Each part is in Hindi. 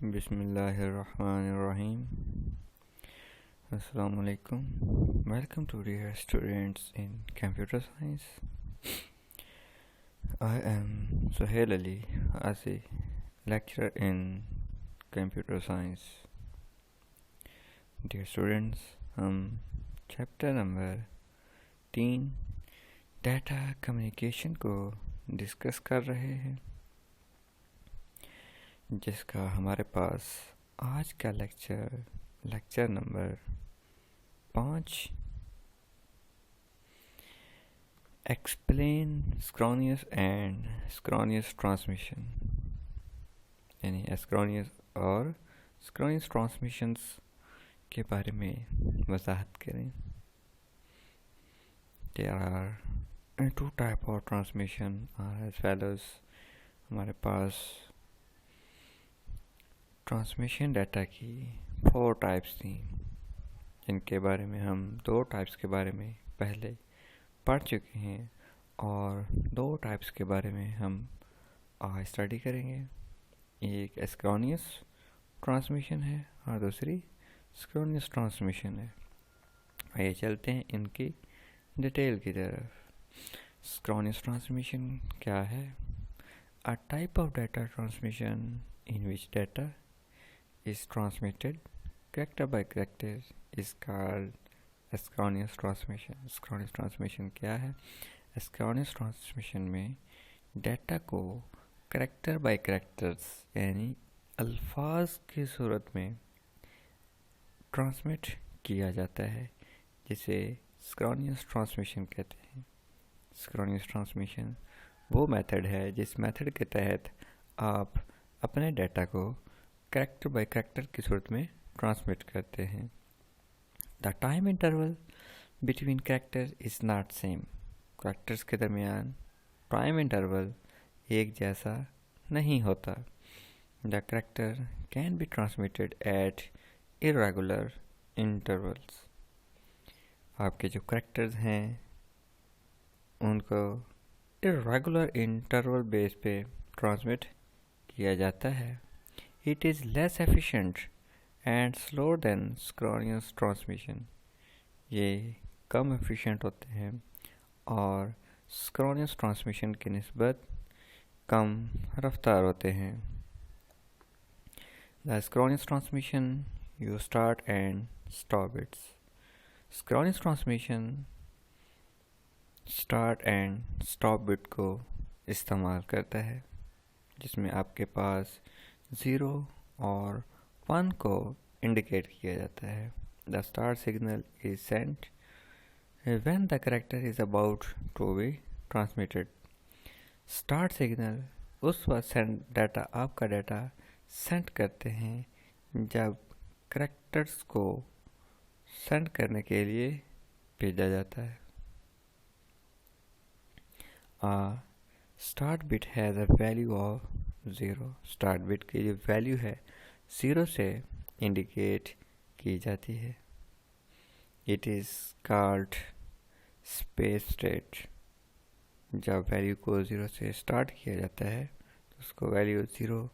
Bismillahirrahmanirrahim. Assalamu alaikum. Welcome to dear students in computer science. I am Suhail Ali Asi, lecturer in computer science. Dear students, हम चैप्टर नंबर 3 डाटा कम्युनिकेशन को डिस्कस कर रहे हैं, जिसका हमारे पास आज का lecture number 5 explain synchronous and synchronous transmission, यानी एसिंक्रोनियस और सिंक्रोनियस ट्रांसमिशंस के बारे में वजाहत करें। There are two type of transmission as follows. हमारे पास ट्रांसमिशन डाटा की 4 टाइप्स थी, जिनके बारे में हम 2 टाइप्स के बारे में पहले पढ़ चुके हैं और 2 टाइप्स के बारे में हम आज स्टडी करेंगे। एक एसिंक्रोनियस ट्रांसमिशन है और दूसरी सिंक्रोनियस ट्रांसमिशन है। आइए चलते हैं इनकी डिटेल की तरफ। सिंक्रोनियस ट्रांसमिशन क्या है? A type of data transmission in which data is transmitted character by character is called asynchronous transmission. Asynchronous transmission क्या है? Asynchronous transmission में डाटा को character by characters यानी अल्फाज की सूरत में ट्रांसमिट किया जाता है, जिसे सिंक्रोनियस ट्रांसमिशन कहते हैं। सिंक्रोनियस ट्रांसमिशन वो मेथड है जिस मेथड के तहत आप अपने डाटा को कैरेक्टर बाय कैरेक्टर की सूरत में ट्रांसमिट करते हैं। The time interval between character is not same. Characters के दरमियान टाइम इंटरवल एक जैसा नहीं होता। The character can be transmitted at irregular intervals. आपके जो कैरेक्टर्स हैं उनको इरेगुलर इंटरवल बेस पे ट्रांसमिट किया जाता है। It is less efficient and slower than synchronous transmission. ये कम efficient होते हैं और synchronous transmission की निस्बत कम रफ्तार होते हैं। The synchronous transmission you start and stop bits. Synchronous transmission start and stop bit को इस्तेमाल करता है, जिसमें आपके पास 0 और 1 को इंडिकेट किया जाता है। The start signal is sent when the character is about to be transmitted. Start signal उस वक्त आपका डाटा सेंड करते हैं जब कैरेक्टर्स को सेंड करने के लिए भेजा जाता है। Start bit has a value of 0। Start bit की जो वैल्यू है 0 से इंडिकेट की जाती है। It is called space state. जब वैल्यू को 0 से स्टार्ट किया जाता है तो उसको वैल्यू 0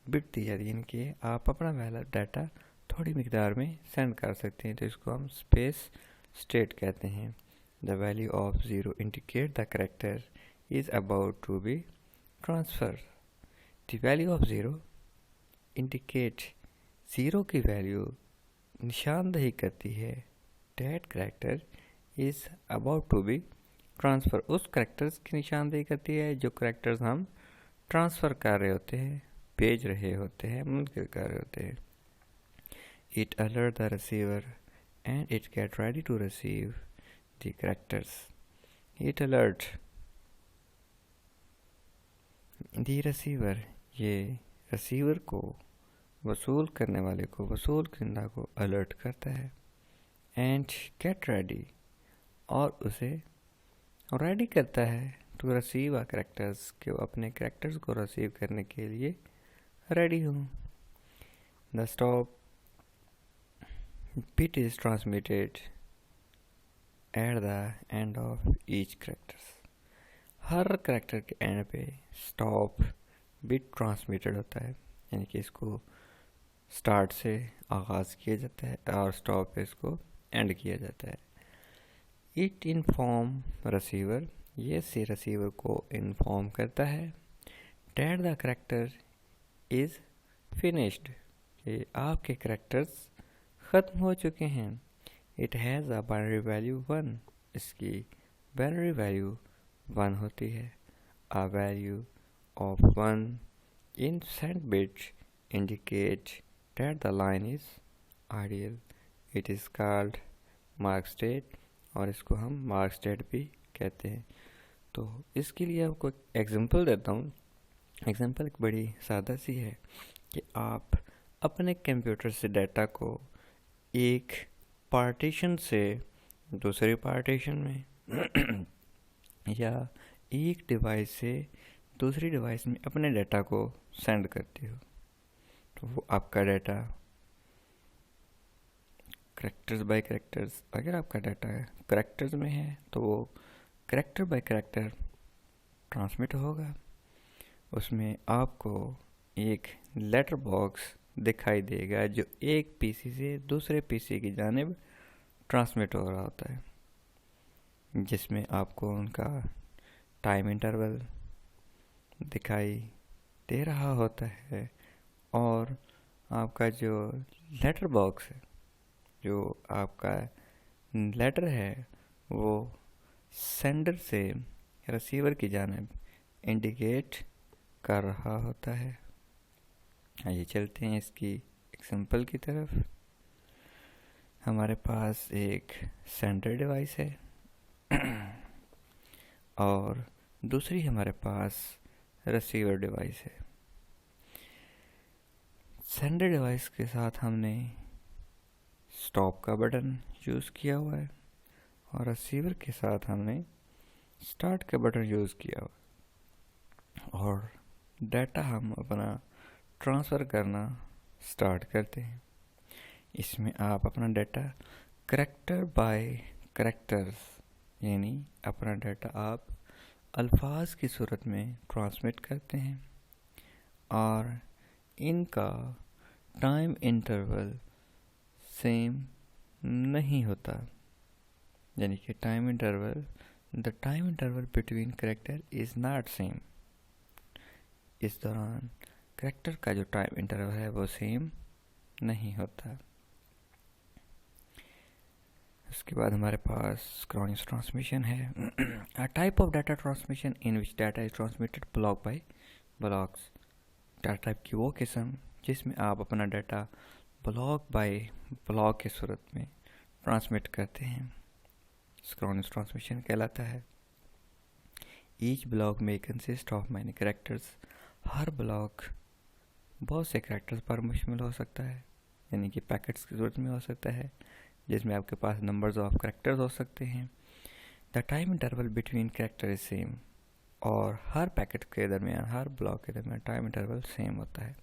बिट दी जाती है, यानी कि आप अपना वाला डाटा थोड़ी मिकदार में सेंड कर सकते हैं, तो इसको हम स्पेस स्टेट कहते हैं। The value of 0 indicate the character is about to be transfer. The value of 0 indicate 0 की वैल्यू निशानदही करती है that character is about to be transfer। उस कैरेक्टर्स की निशानदही करती है जो कैरेक्टर्स हम ट्रांसफ़र कर रहे होते हैं, भेज रहे होते हैं, मुंतकिल कर रहे होते हैं। It alert the receiver and it get ready to receive the characters. It alert the receiver, ये रिसीवर को वसूल करने वाले को, वसूल करना को अलर्ट करता है। एंड गेट रेडी, और उसे रेडी करता है टू रिसीव अ कैरेक्टर्स, कि वो अपने कैरेक्टर्स को रिसीव करने के लिए रेडी हूँ। The stop bit is transmitted at the end of each characters. Her character के एंड पे स्टॉप बिट ट्रांसमिटेड होता है, यानी कि इसको स्टार्ट से आगाज़ किया जाता है और स्टॉप पे इसको एंड किया जाता है। इट इन्फॉर्म रिसीवर, ये से रिसीवर को इन्फॉर्म करता है that the character is finished, कि आपके करेक्टर्स ख़त्म हो चुके हैं। It has a binary value 1, इसकी बाइनरी वैल्यू 1 होती है। A value of 1 in cent bits indicates that the line is ideal. It is called mark state, और इसको हम mark state भी कहते हैं। तो इसके लिए आपको एग्जांपल देता हूँ। एग्जांपल एक बड़ी सादा सी है कि आप अपने कंप्यूटर से डाटा को एक पार्टीशन से दूसरे पार्टीशन में या एक डिवाइस से दूसरी डिवाइस में अपने डाटा को सेंड करते हो, तो वो आपका डाटा करेक्टर्स बाय करेक्टर्स, अगर आपका डाटा करेक्टर्स में है तो वो करेक्टर बाय करेक्टर ट्रांसमिट होगा। उसमें आपको एक लेटर बॉक्स दिखाई देगा जो एक पीसी से दूसरे पीसी की जानिब ट्रांसमिट हो रहा होता है, जिसमें आपको उनका टाइम इंटरवल दिखाई दे रहा होता है। और आपका जो लेटर बॉक्स है, जो आपका लेटर है, वो सेंडर से रिसीवर की जानिब इंडिकेट कर रहा होता है। आइए चलते हैं इसकी एग्जांपल की तरफ। हमारे पास एक सेंडर डिवाइस है और दूसरी हमारे पास रिसीवर डिवाइस है। सेंडर डिवाइस के साथ हमने स्टॉप का बटन यूज़ किया हुआ है और रिसीवर के साथ हमने स्टार्ट का बटन यूज़ किया हुआ है, और डाटा हम अपना ट्रांसफ़र करना स्टार्ट करते हैं। इसमें आप अपना डाटा करेक्टर बाय करेक्टर्स, यानी अपना डाटा आप अल्फाज की सूरत में ट्रांसमिट करते हैं और इनका टाइम इंटरवल सेम नहीं होता, यानी कि the time interval between character is not same. इस दौरान करेक्टर का जो टाइम इंटरवल है वो सेम नहीं होता। उसके बाद हमारे पास सिंक्रोनस ट्रांसमिशन है। A type of data transmission in which data is transmitted block bye blocks. Data type की वो किस्म जिसमें आप अपना डाटा ब्लॉक बाय ब्लॉक की सूरत में ट्रांसमिट करते हैं, सिंक्रोनस ट्रांसमिशन कहलाता है। ईच ब्लॉक में consist of many characters. Her block बहुत से कैरेक्टर्स पर मुश्तमिल हो सकता है, यानी कि पैकेट्स की सूरत में हो सकता है, जिसमें आपके पास नंबर्स ऑफ कैरेक्टर्स हो सकते हैं। The time interval between character is same, और हर पैकेट के दरमियान, हर ब्लॉक के दरमियान टाइम इंटरवल सेम होता है।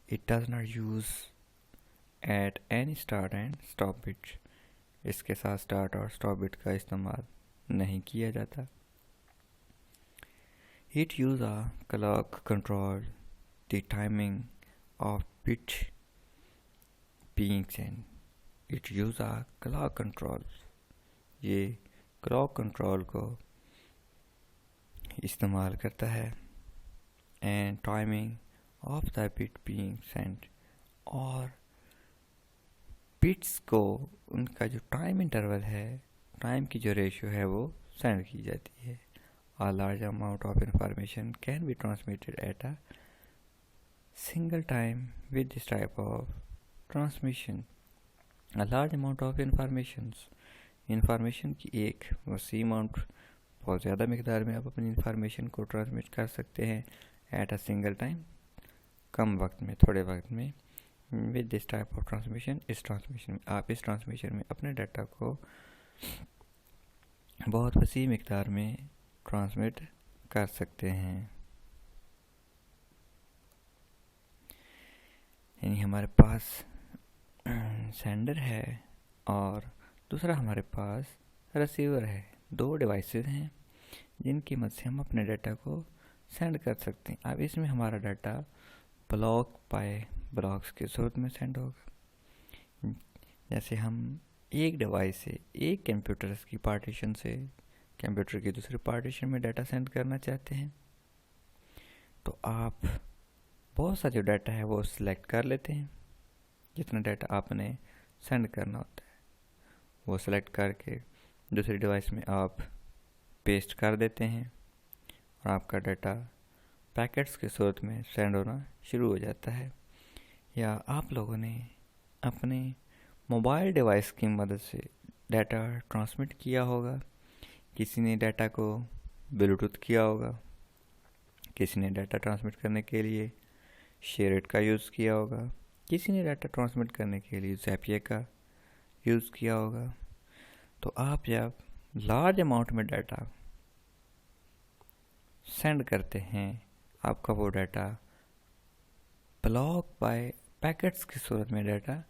It does not use at any start and stop bit. इसके साथ स्टार्ट और स्टॉप बिट का इस्तेमाल नहीं किया जाता। It use a clock control the timing of bit being send. It use a clock control, ये क्लॉक कंट्रोल को इस्तेमाल करता है। And timing of the bit being Saint, और बिट्स को उनका जो टाइम इंटरवल है, टाइम की जो रेशियो है, वो सेंड की जाती है। A large amount of information can be transmitted at a single time with this type of transmission. A large amount of information की एक वसी अमाउंट, बहुत ज़्यादा मिकदार में आप अपनी इंफॉर्मेशन को ट्रांसमिट कर सकते हैं एट अ सिंगल टाइम, कम वक्त में, थोड़े वक्त में। With this type of transmission, इस ट्रांसमिशन में अपने डाटा को बहुत वसी मिकदार में ट्रांसमिट कर सकते हैं। यानी हमारे पास सेंडर है और दूसरा हमारे पास रिसीवर है। दो डिवाइसेस हैं जिनकी मदद से हम अपने डाटा को सेंड कर सकते हैं। अब इसमें हमारा डाटा ब्लॉक बाय ब्लॉक्स की सूरत में सेंड होगा। जैसे हम एक डिवाइस से, एक कंप्यूटर की पार्टीशन से कंप्यूटर की दूसरी पार्टीशन में डाटा सेंड करना चाहते हैं, तो आप बहुत सा जो डाटा है वो सिलेक्ट कर लेते हैं। जितना डाटा आपने सेंड करना होता है वो सिलेक्ट करके दूसरी डिवाइस में आप पेस्ट कर देते हैं और आपका डाटा पैकेट्स के सूरत में सेंड होना शुरू हो जाता है। या आप लोगों ने अपने मोबाइल डिवाइस की मदद से डाटा ट्रांसमिट किया होगा। किसी ने डाटा को ब्लूटूथ किया होगा, किसी ने डाटा ट्रांसमिट करने के लिए शेयरइट का यूज़ किया होगा, किसी ने डाटा ट्रांसमिट करने के लिए ज़ैपियर का यूज़ किया होगा। तो आप जब लार्ज अमाउंट में डाटा सेंड करते हैं, आपका वो डाटा ब्लॉक बाय पैकेट्स की सूरत में डाटा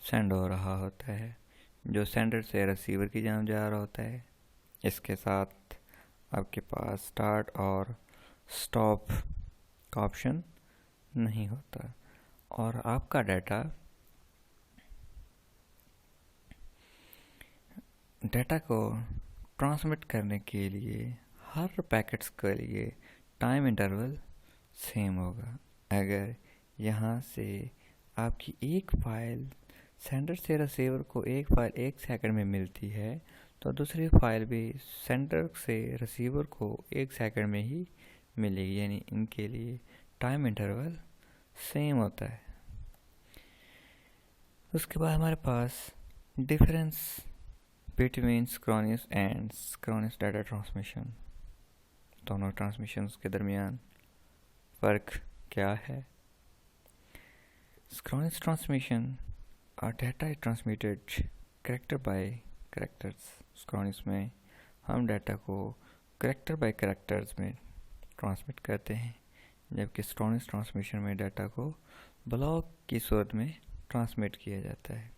सेंड हो रहा होता है, जो सेंडर से रिसीवर की जान जा रहा होता है। इसके साथ आपके पास स्टार्ट और स्टॉप का ऑप्शन नहीं होता और आपका डाटा को ट्रांसमिट करने के लिए हर पैकेट्स के लिए टाइम इंटरवल सेम होगा। अगर यहाँ से आपकी एक फाइल सेंडर से रिसीवर को एक फाइल 1 सेकंड में मिलती है, तो दूसरी फाइल भी सेंडर से रिसीवर को 1 सेकंड में ही मिलेगी, यानी इनके लिए टाइम इंटरवल सेम होता है। उसके बाद हमारे पास difference between synchronous and synchronous data transmission, दोनों ट्रांसमिशंस के दरमियान फ़र्क क्या है। Synchronous transmission, our data is transmitted character by characters। Synchronous में हम डाटा को कैरेक्टर बाय कैरेक्टर्स में ट्रांसमिट करते हैं, जबकि सिंक्रोनस ट्रांसमिशन में डाटा को ब्लॉक की सूरत में ट्रांसमिट किया जाता है।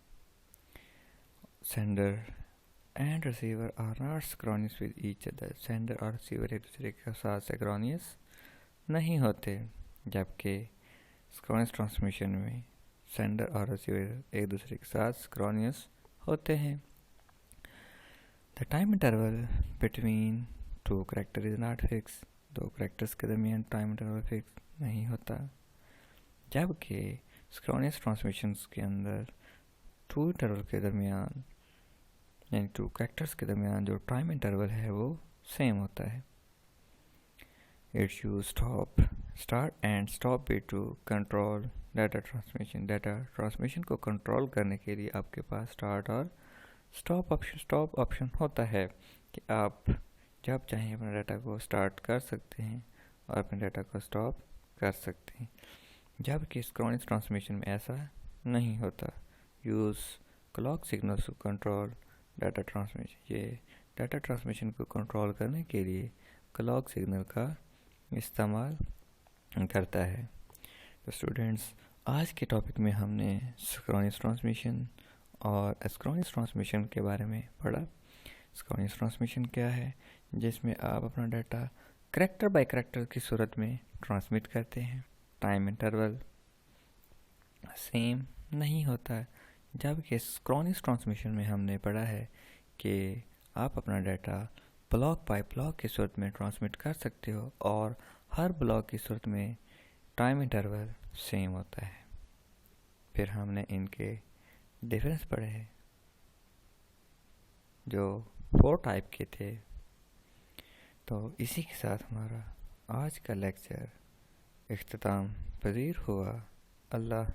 Sender and receiver are not synchronous with each other. Sender और रिसीवर एक दूसरे के साथ सिंक्रोनस नहीं होते, जबकि सिंक्रोनस ट्रांसमिशन में सेंडर और रिसीवर एक दूसरे के साथ सिंक्रोनस होते हैं। The time interval between two character is not fix. दो कैरेक्टर्स के दरमियान टाइम इंटरवल फिक्स नहीं होता, जबकि सिंक्रोनस ट्रांसमिशंस के अंदर टू इंटरवल के दरमियान, यानी टू कैरेक्टर्स के दरमियान जो टाइम इंटरवल है वो सेम होता है। It's use start and stop bit to control data transmission। Data transmission को कंट्रोल करने के लिए आपके पास स्टार्ट और स्टॉप ऑप्शन होता है कि आप जब चाहें अपने डाटा को स्टार्ट कर सकते हैं और अपने डाटा को स्टॉप कर सकते हैं, जबकि सिंक्रोनस ट्रांसमिशन में ऐसा नहीं होता। Use clock signals to control data transmission. ये डाटा ट्रांसमिशन को कंट्रोल करने के लिए क्लॉक सिग्नल का इस्तेमाल करता है। तो स्टूडेंट्स, आज के टॉपिक में हमने सिंक्रोनस ट्रांसमिशन और एसिंक्रोनस ट्रांसमिशन के बारे में पढ़ा। सिंक्रोनस ट्रांसमिशन क्या है? जिसमें आप अपना डाटा कैरेक्टर बाय कैरेक्टर की सूरत में ट्रांसमिट करते हैं, टाइम इंटरवल सेम नहीं होता है। जबकि सिंक्रोनस ट्रांसमिशन में हमने पढ़ा है कि आप अपना डाटा ब्लॉक बाय ब्लॉक की सूरत में ट्रांसमिट कर सकते हो और हर ब्लॉक की सूरत में टाइम इंटरवल सेम होता है। फिर हमने इनके डिफरेंस पढ़े हैं जो 4 टाइप के थे। तो इसी के साथ हमारा आज का लेक्चर इख्तिताम पजीर हुआ। अल्लाह